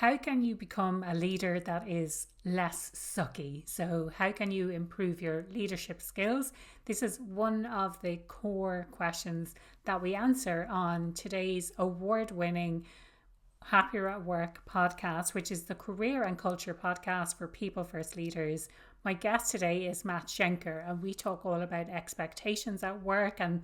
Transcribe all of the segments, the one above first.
How can you become a leader that is less sucky? So, how can you improve your leadership skills? This is one of the core questions that we answer on today's award winning Happier at Work podcast, which is the career and culture podcast for people first leaders. My guest today is Matt Shenker, and we talk all about expectations at work and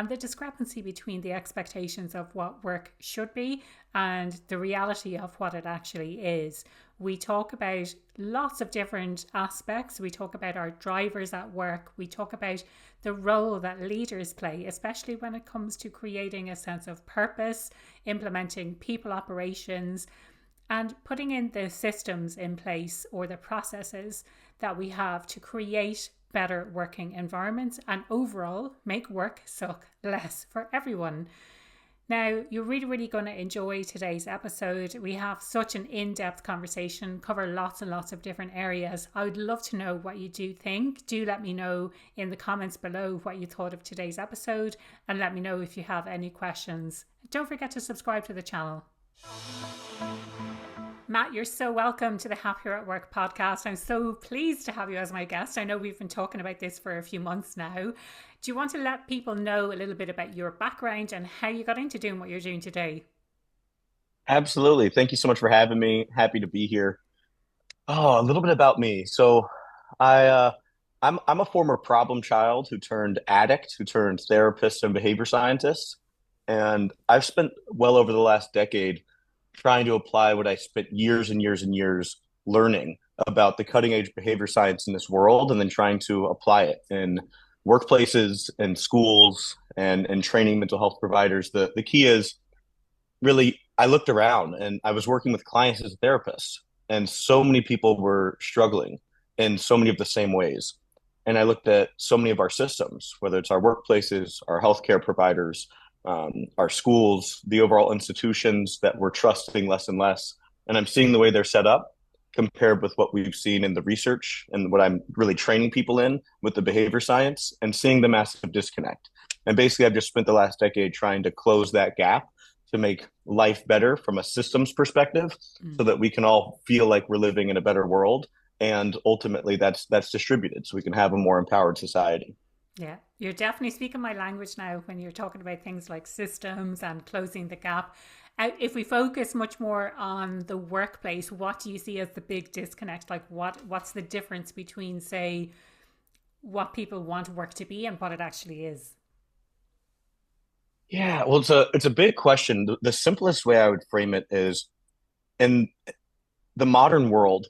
the discrepancy between the expectations of what work should be and the reality of what it actually is. We talk about lots of different aspects. We talk about our drivers at work. We talk about the role that leaders play, especially when it comes to creating a sense of purpose, implementing people operations, and putting in the systems in place or the processes that we have to create better working environments and overall make work suck less for everyone. Now, you're really going to enjoy today's episode. We have such an in-depth conversation, cover lots and lots of different areas. I would love to know what you do think. Do let me know in the comments below what you thought of today's episode, and let me know if you have any questions. Don't forget to subscribe to the channel. Matt, you're so welcome to the Happier at Work podcast. I'm so pleased to have you as my guest. I know we've been talking about this for a few months now. Do you want to let people know a little bit about your background and how you got into doing what you're doing today? Absolutely. Thank you so much for having me. Happy to be here. Oh, a little bit about me. I'm a former problem child who turned addict, who turned therapist and behavior scientist. And I've spent well over the last decade trying to apply what I spent years and years and years learning about the cutting edge behavior science in this world, and then trying to apply it in workplaces and schools and training mental health providers. The key is really, I looked around and I was working with clients as a therapist, and so many people were struggling in so many of the same ways. And I looked at so many of our systems, whether it's our workplaces, our healthcare providers, our schools, the overall institutions that we're trusting less and less. And I'm seeing the way they're set up compared with what we've seen in the research and what I'm really training people in with the behavior science, and seeing the massive disconnect. And basically, I've just spent the last decade trying to close that gap to make life better from a systems perspective, so that we can all feel like we're living in a better world. And ultimately that's distributed so we can have a more empowered society. Yeah, you're definitely speaking my language now when you're talking about things like systems and closing the gap. If we focus much more on the workplace, what do you see as the big disconnect? Like what's the difference between, say, what people want work to be and what it actually is? Yeah, well, it's a big question. The simplest way I would frame it is, in the modern world,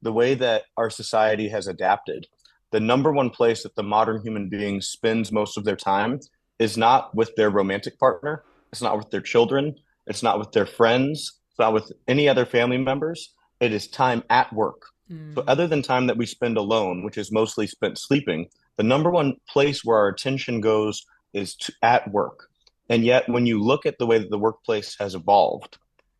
the way that our society has adapted, the number one place that the modern human being spends most of their time is not with their romantic partner, it's not with their children, it's not with their friends, it's not with any other family members. It is time at work. So, Mm. other than time that we spend alone, which is mostly spent sleeping, the number one place where our attention goes is at work. And yet, when you look at the way that the workplace has evolved,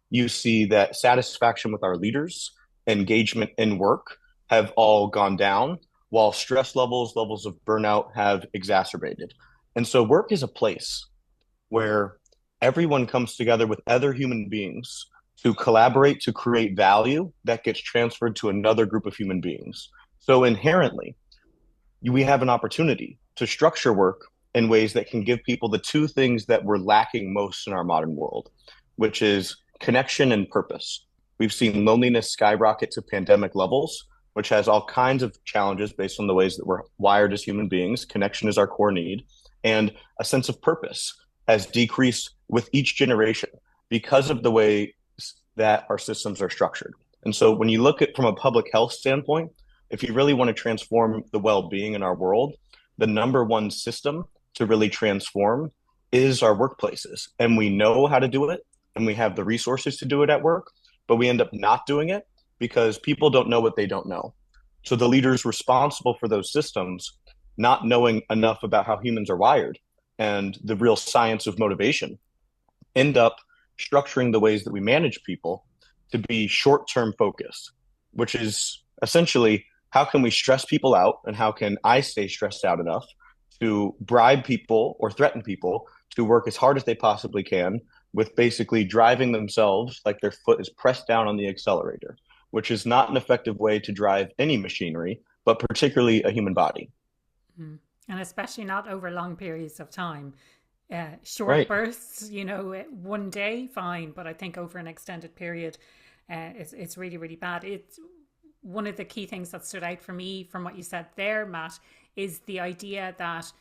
you see that satisfaction with our leaders, engagement in work have all gone down, while stress levels, levels of burnout have exacerbated. And so, work is a place where everyone comes together with other human beings to collaborate to create value that gets transferred to another group of human beings. So, inherently, we have an opportunity to structure work in ways that can give people the two things that we're lacking most in our modern world, which is connection and purpose. We've seen loneliness skyrocket to pandemic levels, which has all kinds of challenges based on the ways that we're wired as human beings. Connection is our core need, and a sense of purpose has decreased with each generation because of the way that our systems are structured. And so when you look at from a public health standpoint, if you really want to transform the well-being in our world, the number one system to really transform is our workplaces. And we know how to do it, and we have the resources to do it at work, but we end up not doing it because people don't know what they don't know. So the leaders responsible for those systems, not knowing enough about how humans are wired and the real science of motivation, end up structuring the ways that we manage people to be short-term focused, which is essentially, how can we stress people out, and how can I stay stressed out enough to bribe people or threaten people to work as hard as they possibly can with basically driving themselves like their foot is pressed down on the accelerator, which is not an effective way to drive any machinery, but particularly a human body. Mm. And especially not over long periods of time. Short Right. bursts, one day, fine, but I think over an extended period, it's really, really bad. It's one of the key things that stood out for me from what you said there, Matt, is the idea that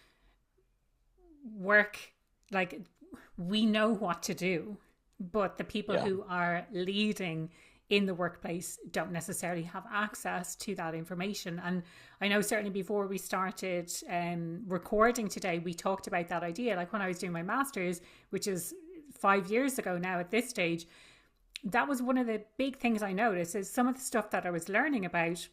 work, like, we know what to do, but the people Yeah. who are leading in the workplace don't necessarily have access to that information. And I know certainly before we started recording today, we talked about that idea. Like when I was doing my master's, which is 5 years ago now at this stage, that was one of the big things I noticed is some of the stuff that I was learning about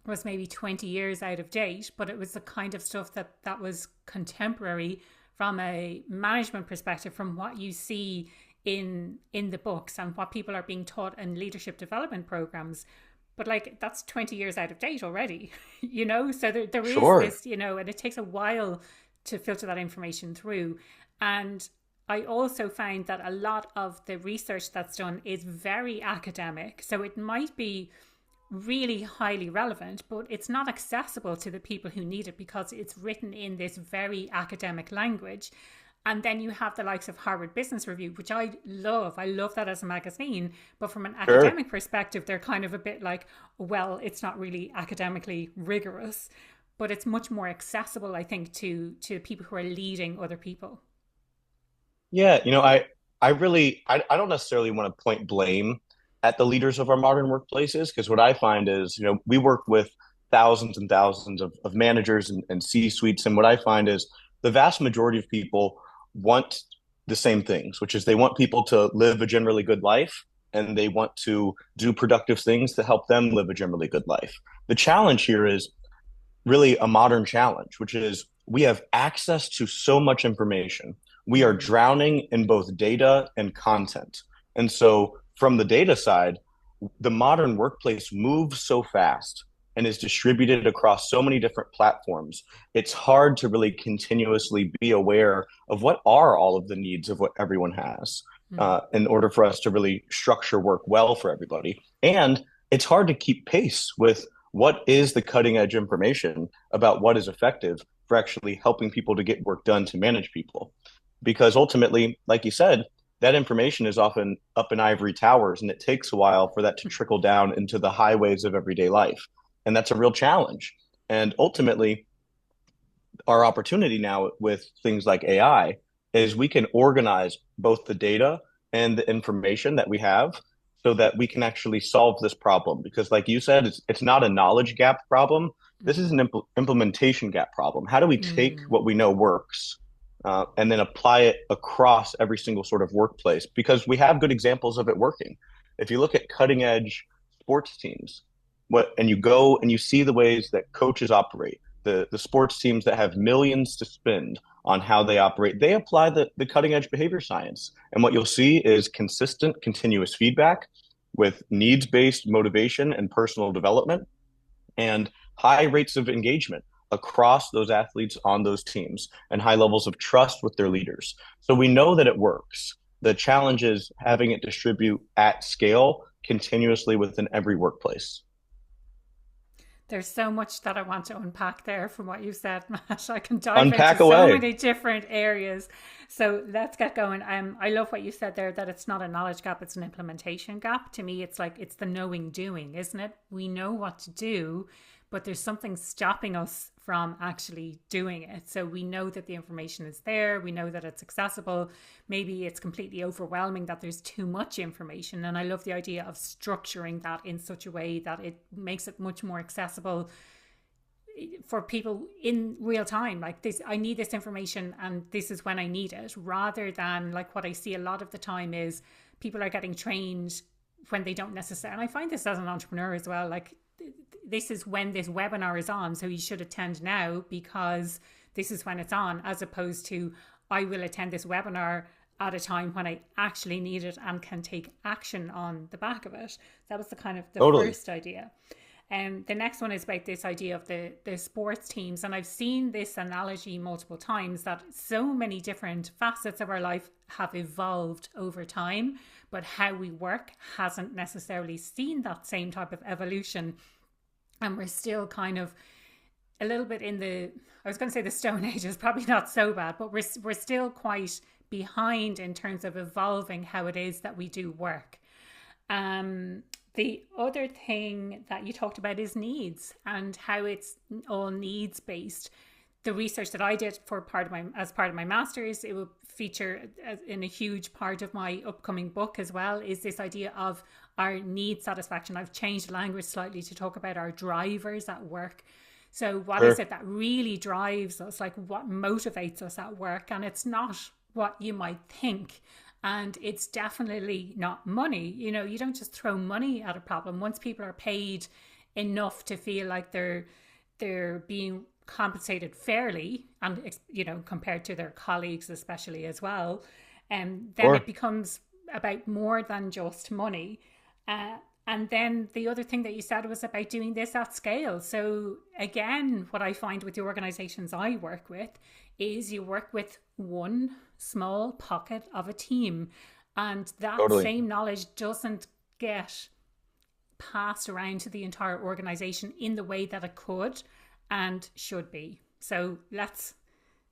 was maybe 20 years out of date, but it was the kind of stuff that was contemporary from a management perspective, from what you see in the books and what people are being taught in leadership development programs. But like that's 20 years out of date already, so there is Sure. this, and it takes a while to filter that information through. And I also found that a lot of the research that's done is very academic, so it might be really highly relevant, but it's not accessible to the people who need it because it's written in this very academic language. And then you have the likes of Harvard Business Review, which I love. I love that as a magazine. But from an Sure. academic perspective, they're kind of a bit like, well, it's not really academically rigorous, but it's much more accessible, I think, to people who are leading other people. Yeah, I don't necessarily want to point blame at the leaders of our modern workplaces because what I find is, we work with thousands and thousands of managers and C-suites, and what I find is the vast majority of people want the same things, which is they want people to live a generally good life and they want to do productive things to help them live a generally good life. The challenge here is really a modern challenge, which is we have access to so much information. We are Mm. drowning in both data and content. And so, from the data side, the modern workplace moves so fast and is distributed across so many different platforms. It's hard to really continuously be aware of what are all of the needs of what everyone has Mm. in order for us to really structure work well for everybody. And it's hard to keep pace with what is the cutting edge information about what is effective for actually helping people to get work done to manage people. Because ultimately, like you said, that information is often up in ivory towers and it takes a while for that to trickle down into the highways of everyday life. And that's a real challenge. And ultimately, our opportunity now with things like AI is we can organize both the data and the information that we have so that we can actually solve this problem. Because, like you said, it's not a knowledge gap problem. This is Mm. an implementation gap problem. How do we take Mm. what we know works and then apply it across every single sort of workplace? Because we have good examples of it working. If you look at cutting edge sports teams, and you go and you see the ways that coaches operate, the sports teams that have millions to spend on how they operate, they apply the cutting edge behavior science. And what you'll see is consistent, continuous feedback with needs based motivation and personal development and high rates of engagement across those athletes on those teams and high levels of trust with their leaders. So we know that it works. The challenge is having it distribute at scale continuously within every workplace. There's so much that I want to unpack there from what you said, Matt. I can dive into Unpack so away. many different areas. So let's get going. I love what you said there, that it's not a knowledge gap, it's an implementation gap. To me, it's like it's the knowing doing, isn't it? We know what to do, but there's something stopping us from actually doing it. So we know that the information is there, we know that it's accessible. Maybe it's completely overwhelming that there's too much information. And I love the idea of structuring that in such a way that it makes it much more accessible for people in real time. Like this, I need this information and this is when I need it, rather than like what I see a lot of the time is people are getting trained when they don't necessarily. And I find this as an entrepreneur as well. Like this is when this webinar is on, so you should attend now because this is when it's on, as opposed to I will attend this webinar at a time when I actually need it and can take action on the back of it. That was the kind of the Totally. first idea. And the next one is about this idea of the sports teams. And I've seen this analogy multiple times that so many different facets of our life have evolved over time, but how we work hasn't necessarily seen that same type of evolution. And we're still kind of a little bit in the, I was going to say the Stone Age is probably not so bad, but we're still quite behind in terms of evolving how it is that we do work. The other thing that you talked about is needs and how it's all needs based. The research that I did for as part of my master's, it will feature in a huge part of my upcoming book as well, is this idea of our need satisfaction. I've changed language slightly to talk about our drivers at work. So what is Sure. it that really drives us? Like what motivates us at work? And it's not what you might think. And it's definitely not money. You know, you don't just throw money at a problem. Once people are paid enough to feel like they're being compensated fairly, and compared to their colleagues especially as well, and then it Sure. becomes about more than just money. uh, and then the other thing that you said was about doing this at scale. So again, what I find with the organizations I work with is you work with one small pocket of a team, and that Totally. same knowledge doesn't get passed around to the entire organization in the way that it could and should be. So let's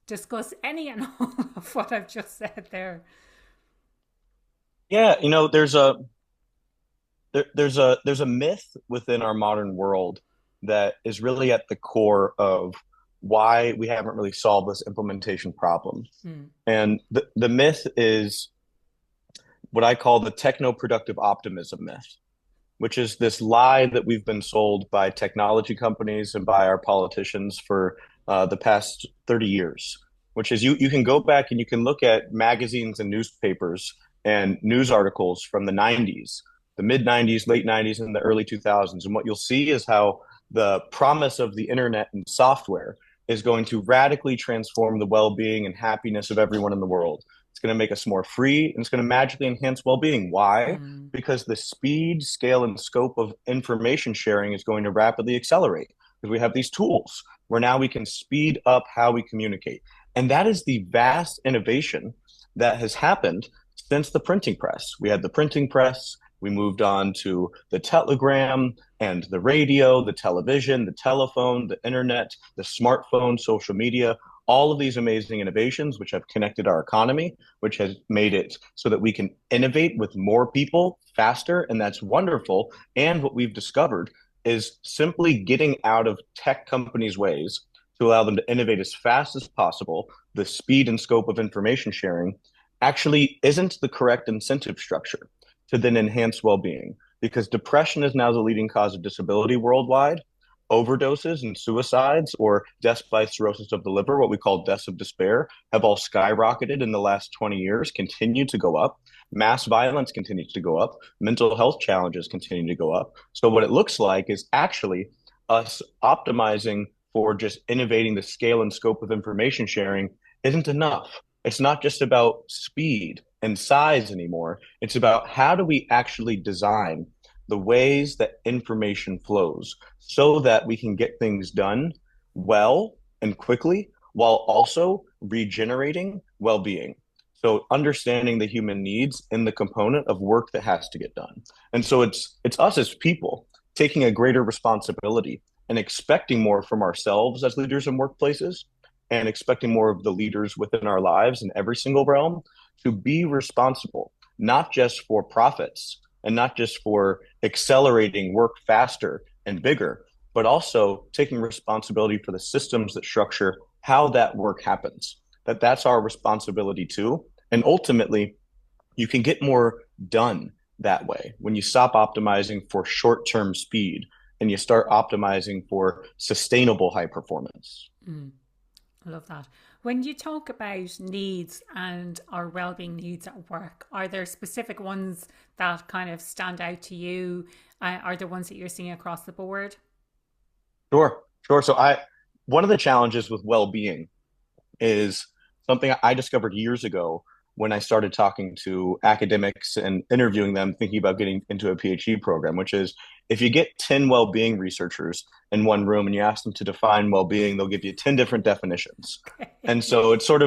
discuss any and all of what I've just said there. Yeah, there's a myth within our modern world that is really at the core of why we haven't really solved this implementation problem. Hmm. And the myth is what I call the techno-productive optimism myth, which is this lie that we've been sold by technology companies and by our politicians for the past 30 years, which is you can go back and you can look at magazines and newspapers and news articles from the 90s, the mid 90s, late 90s, and the early 2000s. And what you'll see is how the promise of the internet and software is going to radically transform the well-being and happiness of everyone in the world. It's going to make us more free and it's going to magically enhance well-being. Why? Hmm. Because the speed, scale, and scope of information sharing is going to rapidly accelerate because we have these tools where now we can speed up how we communicate. And that is the vast innovation that has happened since the printing press. We had the printing press, we moved on to the telegram and the radio, the television, the telephone, the internet, the smartphone, social media, all of these amazing innovations, which have connected our economy, which has made it so that we can innovate with more people faster. And that's wonderful. And what we've discovered is simply getting out of tech companies' ways to allow them to innovate as fast as possible. The speed and scope of information sharing actually isn't the correct incentive structure to then enhance well-being because depression is now the leading cause of disability worldwide. Overdoses and suicides or deaths by cirrhosis of the liver, what we call deaths of despair, have all skyrocketed in the last 20 years, continue to go up. Mass violence continues to go up. Mental health challenges continue to go up. So what it looks like is actually us optimizing for just innovating the scale and scope of information sharing isn't enough. It's not just about speed and size anymore. It's about how do we actually design the ways that information flows so that we can get things done well and quickly while also regenerating well-being. So understanding the human needs in the component of work that has to get done. And so it's us as people taking a greater responsibility and expecting more from ourselves as leaders in workplaces and expecting more of the leaders within our lives in every single realm to be responsible, not just for profits and not just for accelerating work faster and bigger, but also taking responsibility for the systems that structure how that work happens. That's our responsibility too. And ultimately, you can get more done that way when you stop optimizing for short-term speed and you start optimizing for sustainable high performance. Mm. I love that. When you talk about needs and our well-being needs at work, are there specific ones that kind of stand out to you? Are there ones that you're seeing across the board? Sure, sure. One of the challenges with well-being is something I discovered years ago when I started talking to academics and interviewing them, thinking about getting into a PhD program, which is if you get 10 well-being researchers in one room and you ask them to define well-being, they'll give you 10 different definitions. And Okay. so it's sort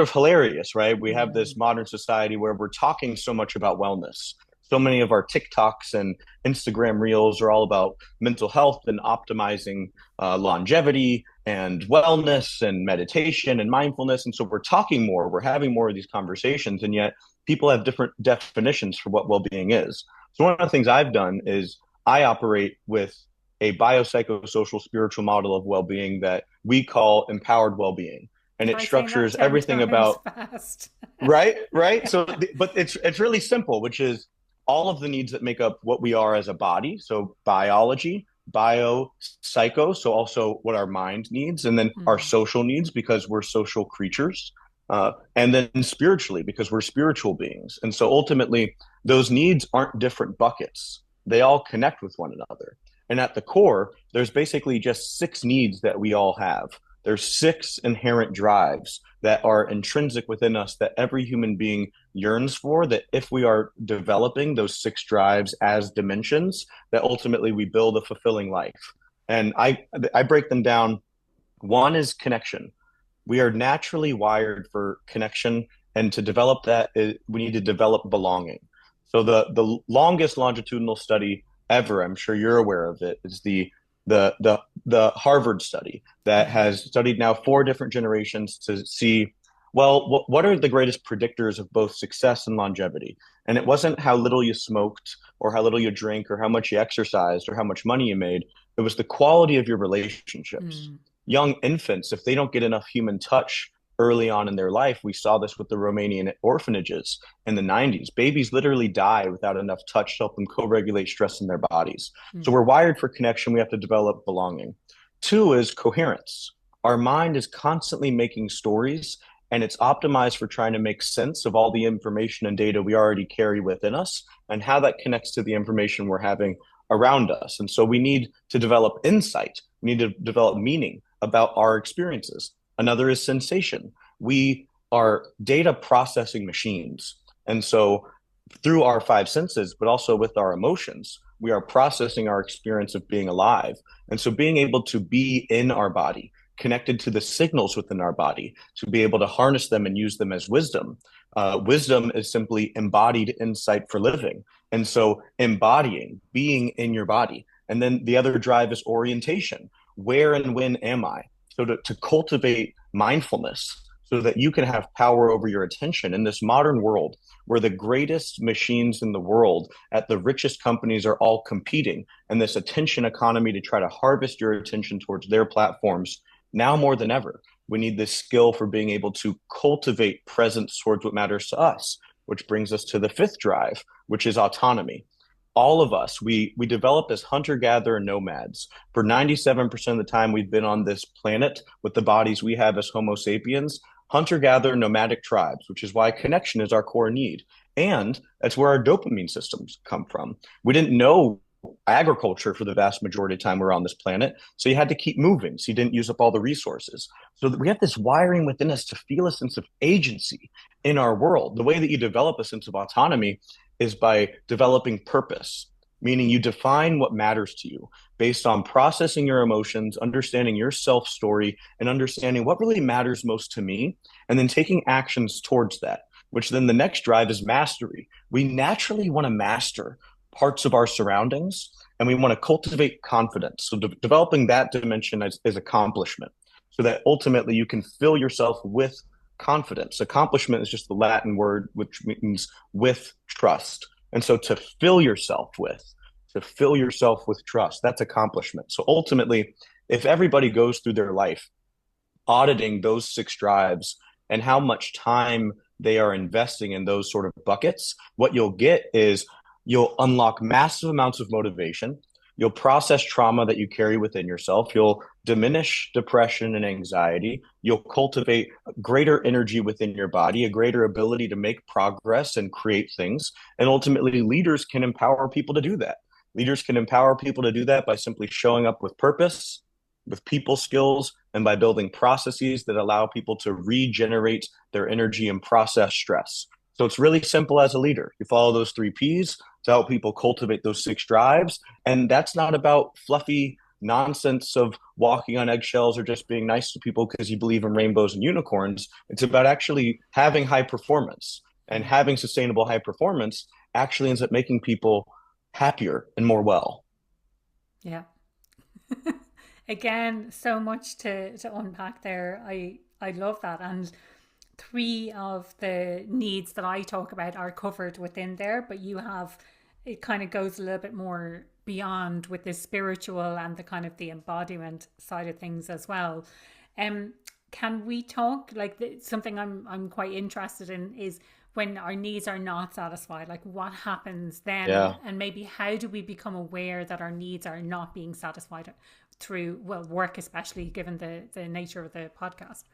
of hilarious, right? We have Mm. this modern society where we're talking so much about wellness. So many of our TikToks and Instagram reels are all about mental health and optimizing longevity and wellness and meditation and mindfulness. And so we're talking more, we're having more of these conversations, and yet people have different definitions for what well-being is. So one of the things I've done is I operate with a biopsychosocial spiritual model of well-being that we call empowered well-being. And it Try saying that structures 10 everything times about fast. right. But it's really simple, which is all of the needs that make up what we are as a body. So biology, bio, psycho, so also what our mind needs, and then our Mm. social needs because we're social creatures, and then spiritually because we're spiritual beings. And so ultimately, those needs aren't different buckets; they all connect with one another. And at the core, there's basically just six needs that we all have. There's six inherent drives that are intrinsic within us that every human being yearns for, that if we are developing those six drives as dimensions, that ultimately we build a fulfilling life. And I break them down. One is connection. We are naturally wired for connection, and to develop that, we need to develop belonging. So the longest longitudinal study ever, I'm sure you're aware of it, is the Harvard study that Yeah. has studied now four different generations to see, well, what are the greatest predictors of both success and longevity? And it wasn't how little you smoked or how little you drink or how much you exercised or how much money you made. It was the quality of your relationships. Mm. Young infants, if they don't get enough human touch early on in their life, we saw this with the Romanian orphanages in the 90s. Babies literally die without enough touch to help them co-regulate stress in their bodies. So Mm. we're wired for connection. We have to develop belonging. Two is coherence. Our mind is constantly making stories, and it's optimized for trying to make sense of all the information and data we already carry within us and how that connects to the information we're having around us. And so we need to develop insight. We need to develop meaning about our experiences. Another is sensation. We are data processing machines. And so through our five senses, but also with our emotions, we are processing our experience of being alive. And so being able to be in our body, connected to the signals within our body, to be able to harness them and use them as wisdom. Wisdom is simply embodied insight for living. And so embodying, being in your body. And then the other drive is orientation. Where and when am I? So to cultivate mindfulness so that you can have power over your attention in this modern world where the greatest machines in the world at the richest companies are all competing and this attention economy to try to harvest your attention towards their platforms. Now more than ever, we need this skill for being able to cultivate presence towards what matters to us, which brings us to the fifth drive, which is autonomy. All of us, we developed as hunter-gatherer nomads. For 97% of the time we've been on this planet with the bodies we have as Homo sapiens, hunter-gatherer nomadic tribes, which is why connection is our core need. And that's where our dopamine systems come from. We didn't know agriculture for the vast majority of the time we were on this planet. So you had to keep moving. So you didn't use up all the resources. So we have this wiring within us to feel a sense of agency in our world. The way that you develop a sense of autonomy is by developing purpose, meaning you define what matters to you based on processing your emotions, understanding your self story, and understanding what really matters most to me, and then taking actions towards that, which then the next drive is mastery. We naturally want to master parts of our surroundings and we want to cultivate confidence. So developing that dimension is accomplishment so that ultimately you can fill yourself with confidence. Accomplishment is just the Latin word, which means with trust. And so to fill yourself with trust, that's accomplishment. So ultimately, if everybody goes through their life auditing those six drives and how much time they are investing in those sort of buckets, what you'll get is you'll unlock massive amounts of motivation. You'll process trauma that you carry within yourself. You'll diminish depression and anxiety. You'll cultivate greater energy within your body, a greater ability to make progress and create things. And ultimately, leaders can empower people to do that. Leaders can empower people to do that by simply showing up with purpose, with people skills, and by building processes that allow people to regenerate their energy and process stress. So it's really simple as a leader. You follow those three P's, to help people cultivate those six drives. And that's not about fluffy nonsense of walking on eggshells or just being nice to people because you believe in rainbows and unicorns. It's about actually having high performance, and Mm. having sustainable high performance actually ends up making people happier and more well. Yeah. Again, so much to unpack there. I love that. And three of the needs that I talk about are covered within there, but you have, it kind of goes a little bit more beyond with the spiritual and the kind of the embodiment side of things as well. Um, can we talk like something I'm quite interested in is when our needs are not satisfied, like what happens then, Yeah. and maybe how do we become aware that our needs are not being satisfied through, well, work, especially given the nature of the podcast.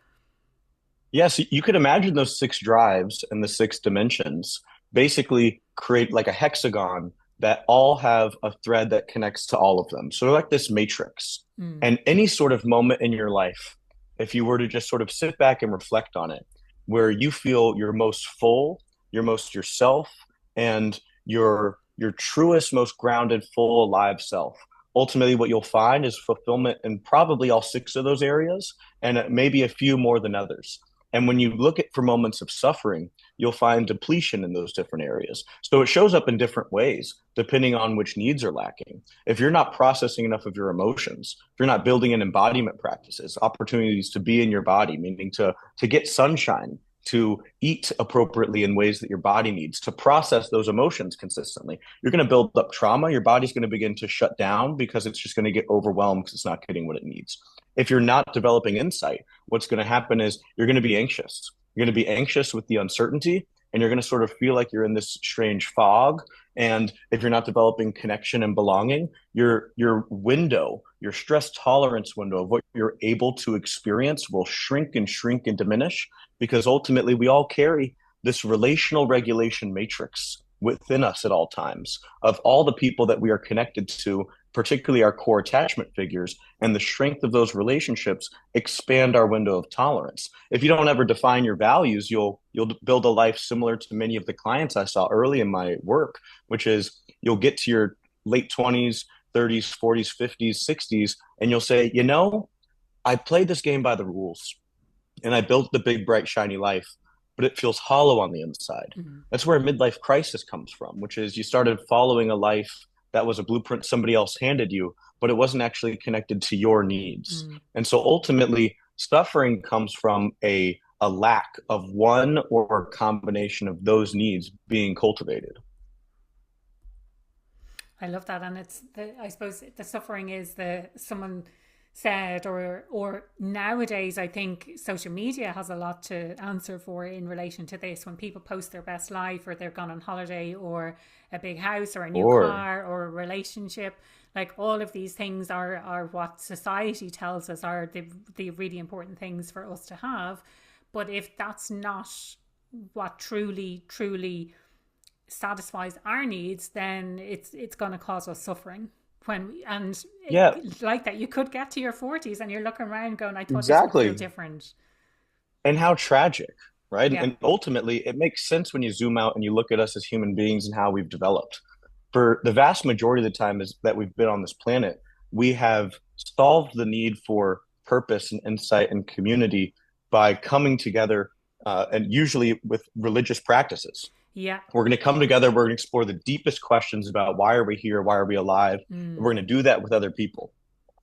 Yes, you could imagine those six drives and the six dimensions basically create like a hexagon that all have a thread that connects to all of them. So they're like this matrix. Mm. And any sort of moment in your life, if you were to just sort of sit back and reflect on it, where you feel your most full, your most yourself, and your truest, most grounded, full, alive self. Ultimately, what you'll find is fulfillment in probably all six of those areas, and maybe a few more than others. And when you look at for moments of suffering, you'll find depletion in those different areas. So it shows up in different ways depending on which needs are lacking. If you're not processing enough of your emotions, if you're not building in embodiment practices, opportunities to be in your body, meaning to get sunshine, to eat appropriately in ways that your body needs, to process those emotions consistently, you're going to build up trauma. Your body's going to begin to shut down because it's just going to get overwhelmed because it's not getting what it needs. If you're not developing insight, what's going to happen is you're going to be anxious. You're going to be anxious with the uncertainty, and you're going to sort of feel like you're in this strange fog. And if you're not developing connection and belonging, your window, your stress tolerance window of what you're able to experience will shrink and diminish, because ultimately we all carry this relational regulation matrix within us at all times of all the people that we are connected to, particularly our core attachment figures, and the strength of those relationships expand our window of tolerance. If you don't ever define your values, you'll build a life similar to many of the clients I saw early in my work, which is you'll get to your late 20s, 30s, 40s, 50s, 60s, and you'll say, I played this game by the rules and I built the big, bright, shiny life, but it feels hollow on the inside. Mm. That's where a midlife crisis comes from, which is you started following a life that was a blueprint somebody else handed you, but it wasn't actually connected to your needs. Mm. And so ultimately, suffering comes from a lack of one or a combination of those needs being cultivated. I love that, and it's the, I suppose the suffering is the someone said, or nowadays I think social media has a lot to answer for in relation to this. When people post their best life, or they've gone on holiday, or a big house, or a new Or, car, or a relationship, like all of these things are what society tells us are the really important things for us to have. But if that's not what truly satisfies our needs, then it's going to cause us suffering. And yeah, like that, you could get to your 40s and you're looking around going, I thought this would feel exactly. different. And how tragic, right? Yeah. And ultimately, it makes sense when you zoom out and you look at us as human beings and how we've developed. For the vast majority of the time is that we've been on this planet, we have solved the need for purpose and insight and community by coming together, and usually with religious practices. Yeah. We're going to come together. We're going to explore the deepest questions about why are we here? Why are we alive? And Mm. we're going to do that with other people.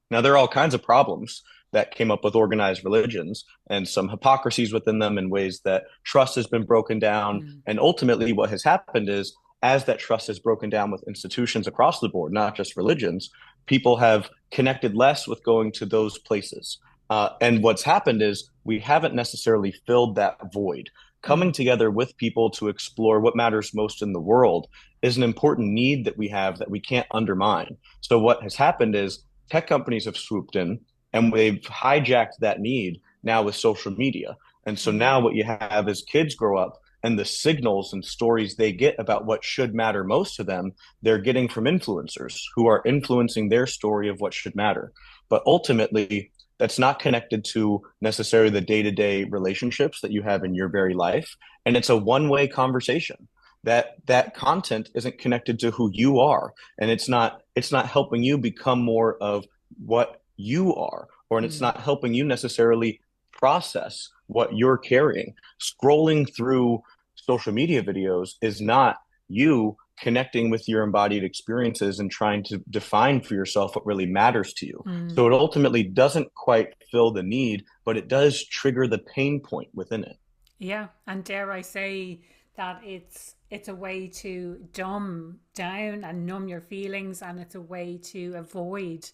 Now, there are all kinds of problems that came up with organized religions and some hypocrisies within them in ways that trust has been broken down. Mm. And ultimately, what has happened is, as that trust has broken down with institutions across the board, not just religions, people have connected less with going to those places. And what's happened is we haven't necessarily filled that void. Coming Mm. together with people to explore what matters most in the world is an important need that we have that we can't undermine. So, what has happened is tech companies have swooped in and they've hijacked that need now with social media. And so Mm. now what you have is kids grow up, and the signals and stories they get about what should matter most to them, they're getting from influencers who are influencing their story of what should matter. But ultimately, that's not connected to necessarily the day-to-day relationships that you have in your very life. And it's a one-way conversation. that content isn't connected to who you are, and it's not helping you become more of what you are, or and it's Mm. not helping you necessarily process what you're carrying. Scrolling through social media videos is not you connecting with your embodied experiences and trying to define for yourself what really matters to you. Mm. So it ultimately doesn't quite fill the need, but it does trigger the pain point within it. Yeah, and dare I say that it's a way to dumb down and numb your feelings, and it's a way to avoid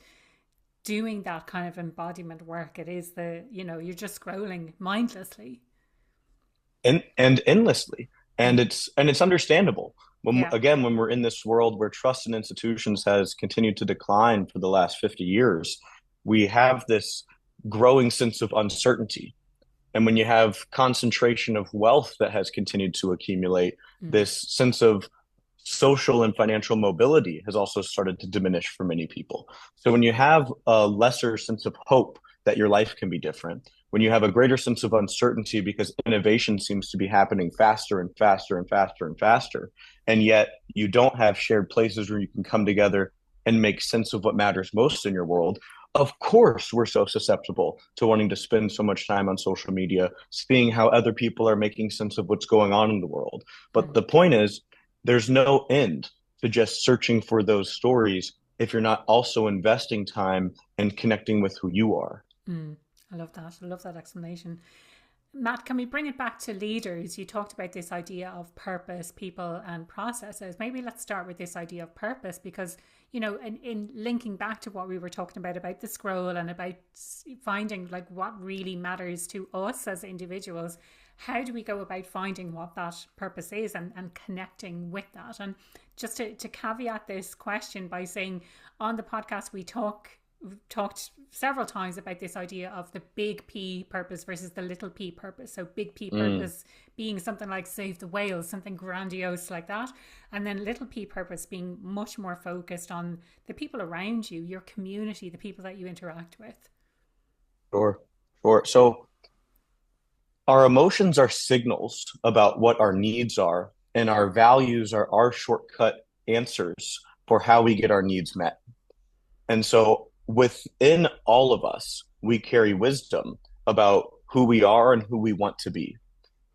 doing that kind of embodiment work. It is you're just scrolling mindlessly. And endlessly. And Mm. it's understandable. Yeah. When we're in this world where trust in institutions has continued to decline for the last 50 years, we have this growing sense of uncertainty. And when you have concentration of wealth that has continued to accumulate, Mm. this sense of social and financial mobility has also started to diminish for many people. So when you have a lesser sense of hope that your life can be different, when you have a greater sense of uncertainty because innovation seems to be happening faster and faster and faster and faster, and yet you don't have shared places where you can come together and make sense of what matters most in your world, of course we're so susceptible to wanting to spend so much time on social media, seeing how other people are making sense of what's going on in the world. But Mm. the point is, there's no end to just searching for those stories if you're not also investing time and connecting with who you are. Mm. I love that. I love that explanation. Matt, can we bring it back to leaders? You talked about this idea of purpose, people, and processes. Maybe let's start with this idea of purpose because, in linking back to what we were talking about the scroll and about finding like what really matters to us as individuals, how do we go about finding what that purpose is and connecting with that? And just to caveat this question by saying on the podcast, we've talked several times about this idea of the big P purpose versus the little p purpose. So big P Mm. purpose being something like save the whales, something grandiose like that. And then little p purpose being much more focused on the people around you, your community, the people that you interact with. Sure, sure. So our emotions are signals about what our needs are, and our values are our shortcut answers for how we get our needs met. And so within all of us, we carry wisdom about who we are and who we want to be.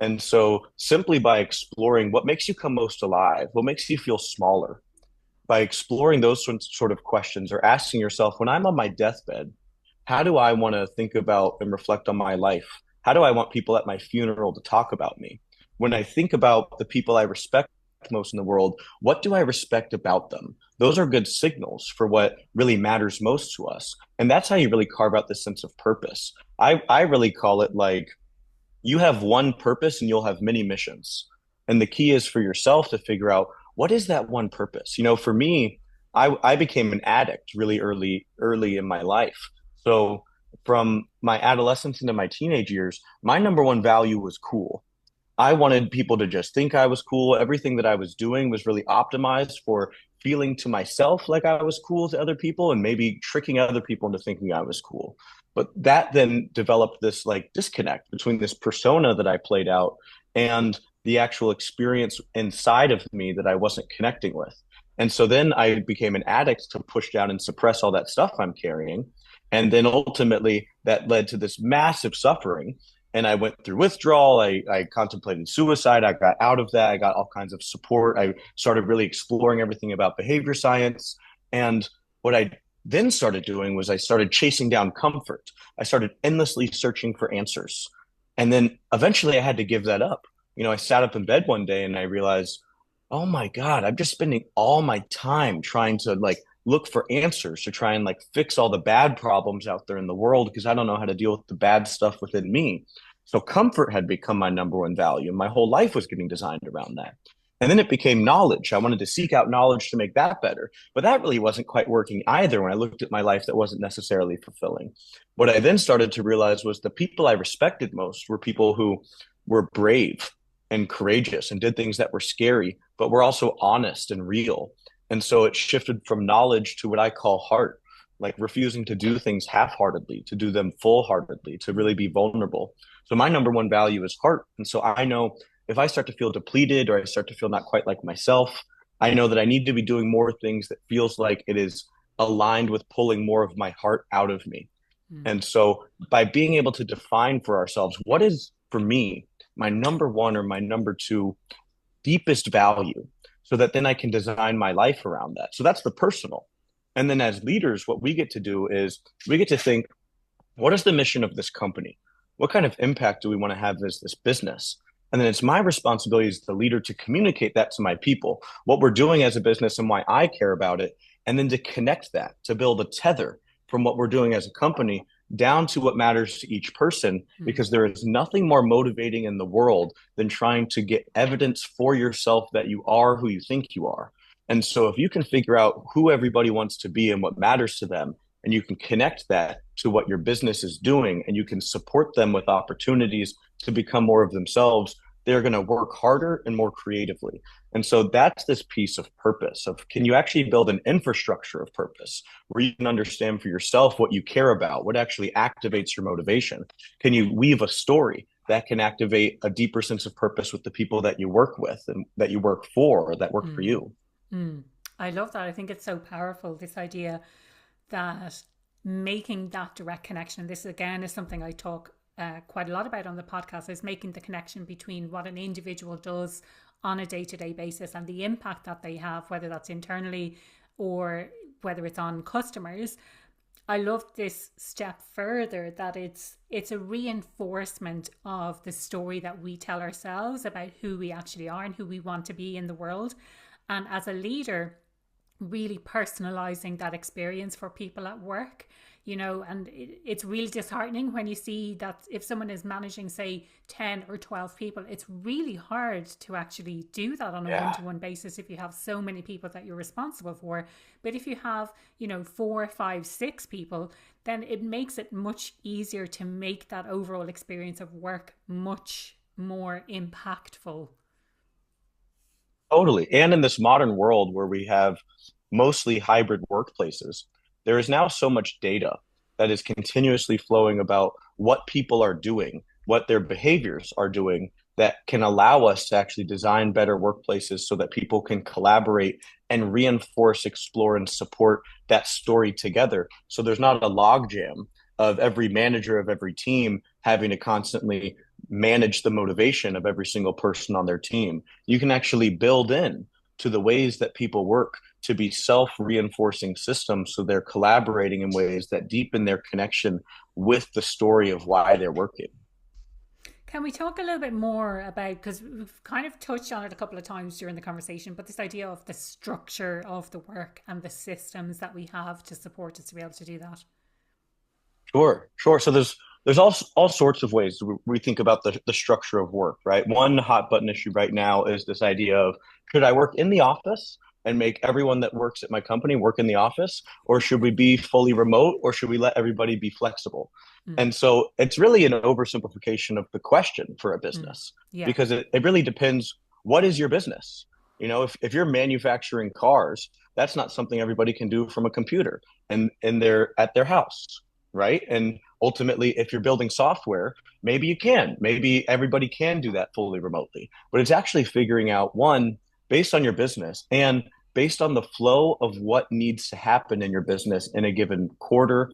And so simply by exploring what makes you come most alive, what makes you feel smaller, by exploring those sort of questions or asking yourself, when I'm on my deathbed, how do I want to think about and reflect on my life? How do I want people at my funeral to talk about me? When I think about the people I respect most in the world, what do I respect about them? Those are good signals for what really matters most to us. And that's how you really carve out this sense of purpose. I really call it like you have one purpose and you'll have many missions. And the key is for yourself to figure out what is that one purpose. For me, I became an addict really early in my life. So from my adolescence into my teenage years, my number one value was cool. I wanted people to just think I was cool. Everything that I was doing was really optimized for feeling to myself like I was cool to other people and maybe tricking other people into thinking I was cool. But that then developed this like disconnect between this persona that I played out and the actual experience inside of me that I wasn't connecting with. And so then I became an addict to push down and suppress all that stuff I'm carrying. And then ultimately that led to this massive suffering, and I went through withdrawal. I contemplated suicide. I got out of that. I got all kinds of support. I started really exploring everything about behavior science. And what I then started doing was I started chasing down comfort. I started endlessly searching for answers. And then eventually I had to give that up. I sat up in bed one day and I realized, oh my God, I'm just spending all my time trying to like look for answers to try and like fix all the bad problems out there in the world because I don't know how to deal with the bad stuff within me. So comfort had become my number one value. My whole life was getting designed around that. And then it became knowledge. I wanted to seek out knowledge to make that better. But that really wasn't quite working either when I looked at my life that wasn't necessarily fulfilling. What I then started to realize was the people I respected most were people who were brave and courageous and did things that were scary, but were also honest and real. And so it shifted from knowledge to what I call heart, like refusing to do things half heartedly, to do them full heartedly, to really be vulnerable. So my number one value is heart. And so I know if I start to feel depleted or I start to feel not quite like myself, I know that I need to be doing more things that feels like it is aligned with pulling more of my heart out of me. Mm. And so by being able to define for ourselves what is for me my number one or my number two deepest value, so that then I can design my life around that. So that's the personal. And then as leaders, what we get to do is we get to think, what is the mission of this company? What kind of impact do we want to have as this business? And then it's my responsibility as the leader to communicate that to my people, what we're doing as a business and why I care about it. And then to connect that, to build a tether from what we're doing as a company down to what matters to each person, Mm. because there is nothing more motivating in the world than trying to get evidence for yourself that you are who you think you are. And so if you can figure out who everybody wants to be and what matters to them, and you can connect that to what your business is doing, and you can support them with opportunities to become more of themselves, they're going to work harder and more creatively. And so that's this piece of purpose of, can you actually build an infrastructure of purpose where you can understand for yourself what you care about, what actually activates your motivation? Can you weave a story that can activate a deeper sense of purpose with the people that you work with and that you work for or that work for Mm. you? Mm. I love that. I think it's so powerful, this idea that making that direct connection. This again is something I talk quite a lot about on the podcast, is making the connection between what an individual does on a day-to-day basis and the impact that they have, whether that's internally or whether it's on customers. I love this step further, that it's a reinforcement of the story that we tell ourselves about who we actually are and who we want to be in the world. And as a leader, really personalizing that experience for people at work, and it's really disheartening when you see that if someone is managing, say, 10 or 12 people, it's really hard to actually do that on a Yeah. one-to-one basis if you have so many people that you're responsible for. But if you have, 4, 5, 6 people, then it makes it much easier to make that overall experience of work much more impactful. Totally. And in this modern world where we have mostly hybrid workplaces, there is now so much data that is continuously flowing about what people are doing, what their behaviors are doing, that can allow us to actually design better workplaces so that people can collaborate and reinforce, explore, and support that story together. So there's not a logjam of every manager of every team having to constantly manage the motivation of every single person on their team. You can actually build in to the ways that people work to be self-reinforcing systems, so they're collaborating in ways that deepen their connection with the story of why they're working. Can we talk a little bit more about, because we've kind of touched on it a couple of times during the conversation, but this idea of the structure of the work and the systems that we have to support us to be able to do that? Sure, sure. So there's all sorts of ways we think about the structure of work, right? One hot button issue right now is this idea of, should I work in the office and make everyone that works at my company work in the office, or should we be fully remote, or should we let everybody be flexible? Mm. And so it's really an oversimplification of the question for a Mm. business, Yeah. because it really depends, what is your business? If you're manufacturing cars, that's not something everybody can do from a computer and they're at their house, right? And ultimately, if you're building software, maybe you can, maybe everybody can do that fully remotely. But it's actually figuring out, one, based on your business and based on the flow of what needs to happen in your business in a given quarter,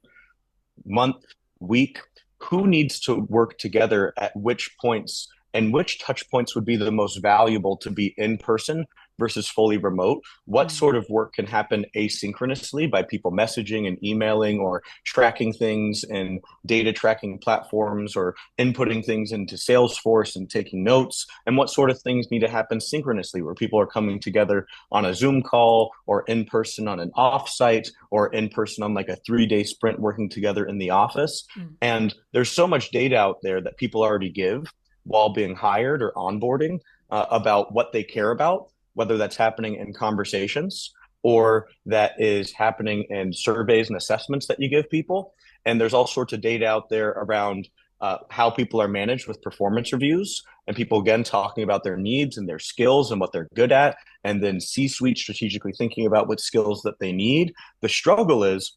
month, week, who needs to work together at which points, and which touch points would be the most valuable to be in person versus fully remote. What Mm. sort of work can happen asynchronously by people messaging and emailing or tracking things in data tracking platforms or inputting things into Salesforce and taking notes? And what sort of things need to happen synchronously where people are coming together on a Zoom call or in person on an offsite or in person on like a 3-day sprint working together in the office? Mm. And there's so much data out there that people already give while being hired or onboarding about what they care about, whether that's happening in conversations or that is happening in surveys and assessments that you give people. And there's all sorts of data out there around how people are managed with performance reviews, and people again talking about their needs and their skills and what they're good at, and then C-suite strategically thinking about what skills that they need. The struggle is,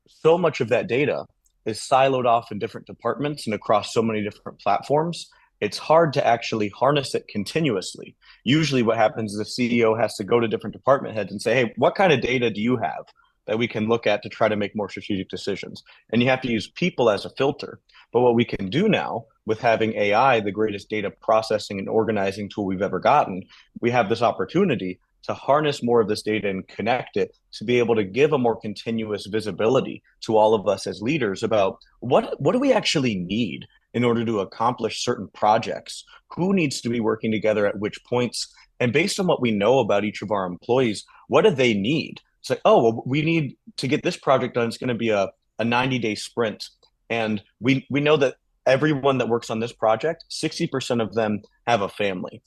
so much of that data is siloed off in different departments and across so many different platforms it's hard to actually harness it continuously. Usually what happens is the CEO has to go to different department heads and say, hey, what kind of data do you have that we can look at to try to make more strategic decisions? And you have to use people as a filter. But what we can do now with having AI, the greatest data processing and organizing tool we've ever gotten, we have this opportunity to harness more of this data and connect it to be able to give a more continuous visibility to all of us as leaders about what do we actually need in order to accomplish certain projects, who needs to be working together at which points, and based on what we know about each of our employees, what do they need? It's like, oh, well, we need to get this project done. It's going to be a 90-day sprint. And we know that everyone that works on this project, 60% of them have a family.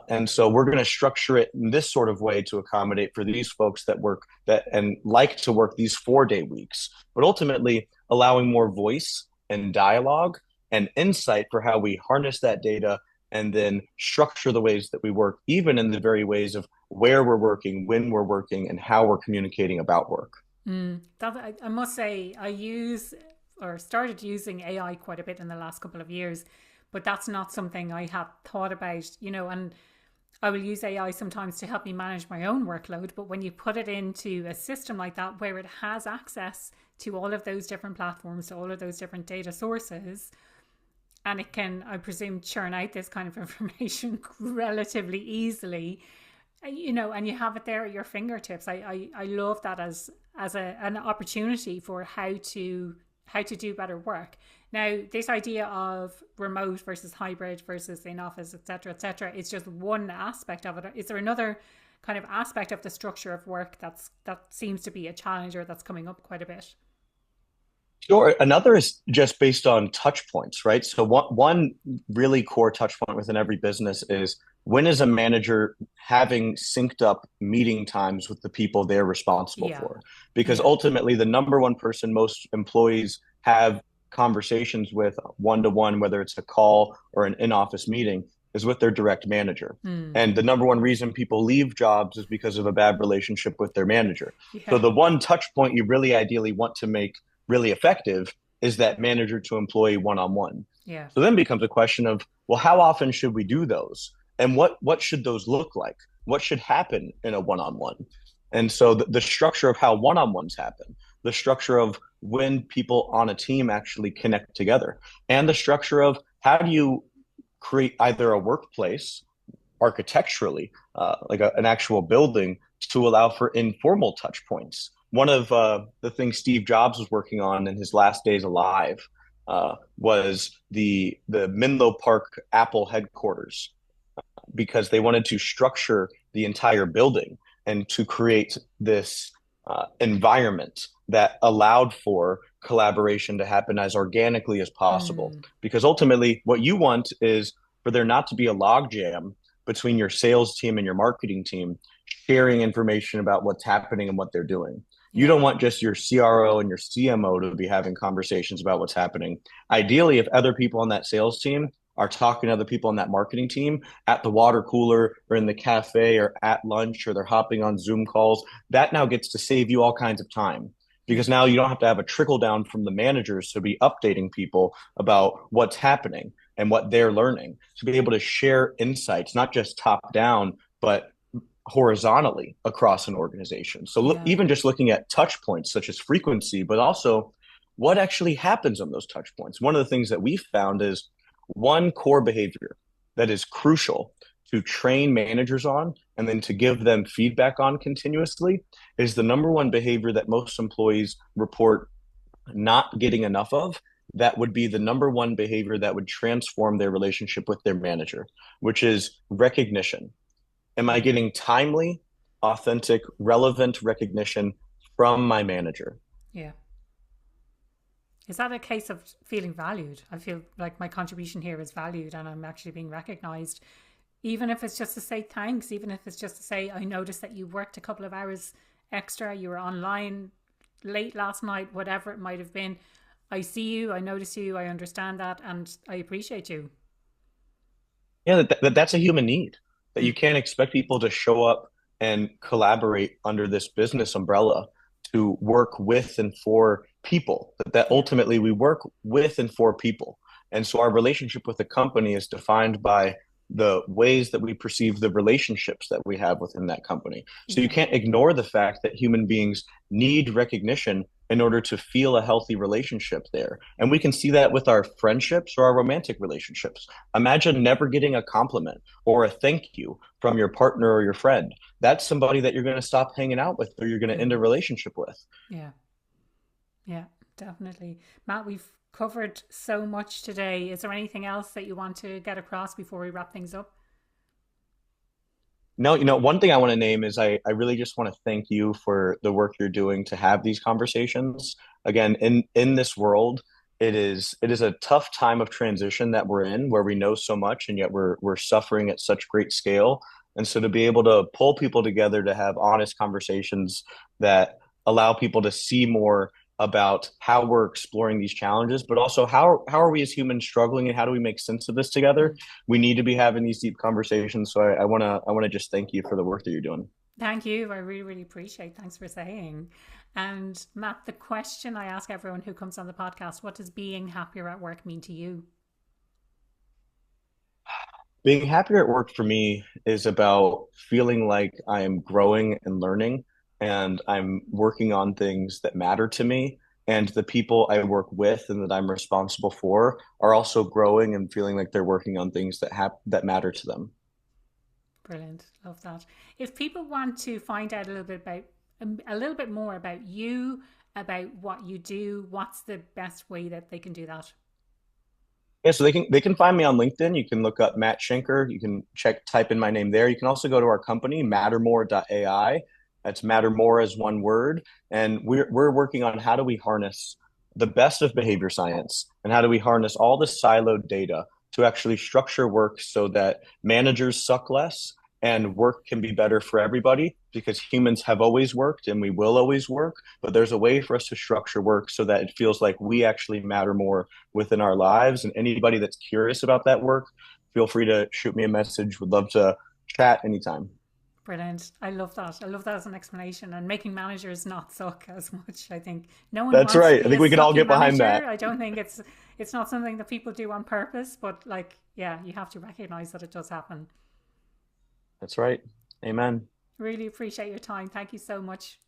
And so we're going to structure it in this sort of way to accommodate for these folks that work that and like to work these 4-day weeks, but ultimately allowing more voice and dialogue and insight for how we harness that data and then structure the ways that we work, even in the very ways of where we're working, when we're working, and how we're communicating about work. I must say, I use or started using AI quite a bit in the last couple of years, but that's not something I had thought about, and I will use AI sometimes to help me manage my own workload. But when you put it into a system like that, where it has access to all of those different platforms, to all of those different data sources, and it can, I presume, churn out this kind of information relatively easily, and you have it there at your fingertips. I love that as an opportunity for how to do better work. Now, this idea of remote versus hybrid versus in office, et cetera, is just one aspect of it. Is there another kind of aspect of the structure of work that seems to be a challenge or that's coming up quite a bit? Sure. Another is just based on touch points, right? So one really core touch point within every business is when is a manager having synced up meeting times with the people they're responsible Yeah. for? Because Yeah. ultimately, the number one person most employees have conversations with one to one, whether it's a call or an in-office meeting, is with their direct manager. Hmm. And the number one reason people leave jobs is because of a bad relationship with their manager. So Yeah. the one touch point you really ideally want to make really effective is that manager to employee one-on-one. Yeah. So then becomes a question of, well, how often should we do those? And what should those look like? What should happen in a one-on-one? And so the structure of how one-on-ones happen, the structure of when people on a team actually connect together, and the structure of how do you create either a workplace architecturally, an actual building to allow for informal touch points. One of the things Steve Jobs was working on in his last days alive was the Menlo Park Apple headquarters, because they wanted to structure the entire building and to create this environment that allowed for collaboration to happen as organically as possible. Hmm. Because ultimately, what you want is for there not to be a logjam between your sales team and your marketing team sharing information about what's happening and what they're doing. You Yeah. don't want just your CRO and your CMO to be having conversations about what's happening. Ideally, if other people on that sales team are talking to other people on that marketing team at the water cooler or in the cafe or at lunch, or they're hopping on Zoom calls, that now gets to save you all kinds of time, because Yeah. now you don't have to have a trickle down from the managers to be updating people about what's happening and what they're learning, to be able to share insights, not just top down, but horizontally across an organization. So Yeah. even just looking at touch points such as frequency, but also what actually happens on those touch points. One of the things that we found is one core behavior that is crucial to train managers on and then to give them feedback on continuously is the number one behavior that most employees report not getting enough of. That would be the number one behavior that would transform their relationship with their manager, which is recognition. Am I Yeah. getting timely, authentic, relevant recognition from my manager? Yeah. Is that a case of feeling valued? I feel like my contribution here is valued and I'm actually being recognized, even if it's just to say thanks, even if it's just to say, I noticed that you worked a couple of hours extra, you were online late last night, whatever it might have been. I see you, I notice you, I understand that, and I appreciate you. Yeah, that's a human need, that Hmm. you can't expect people to show up and collaborate under this business umbrella to work with and for people. That Yeah. ultimately we work with and for people. And so our relationship with the company is defined by the ways that we perceive the relationships that we have within that company. So you Yeah. can't ignore the fact that human beings need recognition in order to feel a healthy relationship there. And we can see that with our friendships or our romantic relationships. Imagine never getting a compliment or a thank you from your partner or your friend. That's somebody that you're going to stop hanging out with or you're going to end a Mm. relationship with. Yeah. Yeah, definitely. Matt, we've covered so much today. Is there anything else that you want to get across before we wrap things up? No, one thing I want to name is I really just want to thank you for the work you're doing to have these conversations. Again, in this world, it is a tough time of transition that we're in where we know so much and yet we're suffering at such great scale. And so to be able to pull people together to have honest conversations that allow people to see more about how we're exploring these challenges, but also how are we as humans struggling and how do we make sense of this together? Mm. We need to be having these deep conversations. So I wanna just thank you for the work that you're doing. Thank you. I really, really appreciate. Thanks for saying. And Matt, the question I ask everyone who comes on the podcast: what does being happier at work mean to you? Being happier at work for me is about feeling like I am growing and learning and I'm working on things that matter to me. And the people I work with and that I'm responsible for are also growing and feeling like they're working on things that matter to them. Brilliant. Love that. If people want to find out a little bit more about you, about what you do, what's the best way that they can do that? Yeah, so they can find me on LinkedIn. You can look up Matt Shenker. You can type in my name there. You can also go to our company, mattermore.ai. That's Mattermore as one word. And we're working on how do we harness the best of behavior science and how do we harness all the siloed data to actually structure work so that managers suck less and work can be better for everybody because humans have always worked and we will always work. But there's a way for us to structure work so that it feels like we actually matter more within our lives. And anybody that's curious about that work, feel free to shoot me a message. Would love to chat anytime. Brilliant. I love that. I love that as an explanation and making managers not suck as much. I think no one That's wants to right. I be a think we can all sucky get behind manager. that. I don't think it's not something that people do on purpose, but like yeah, you have to recognize that it does happen. That's right. Amen. Really appreciate your time. Thank you so much.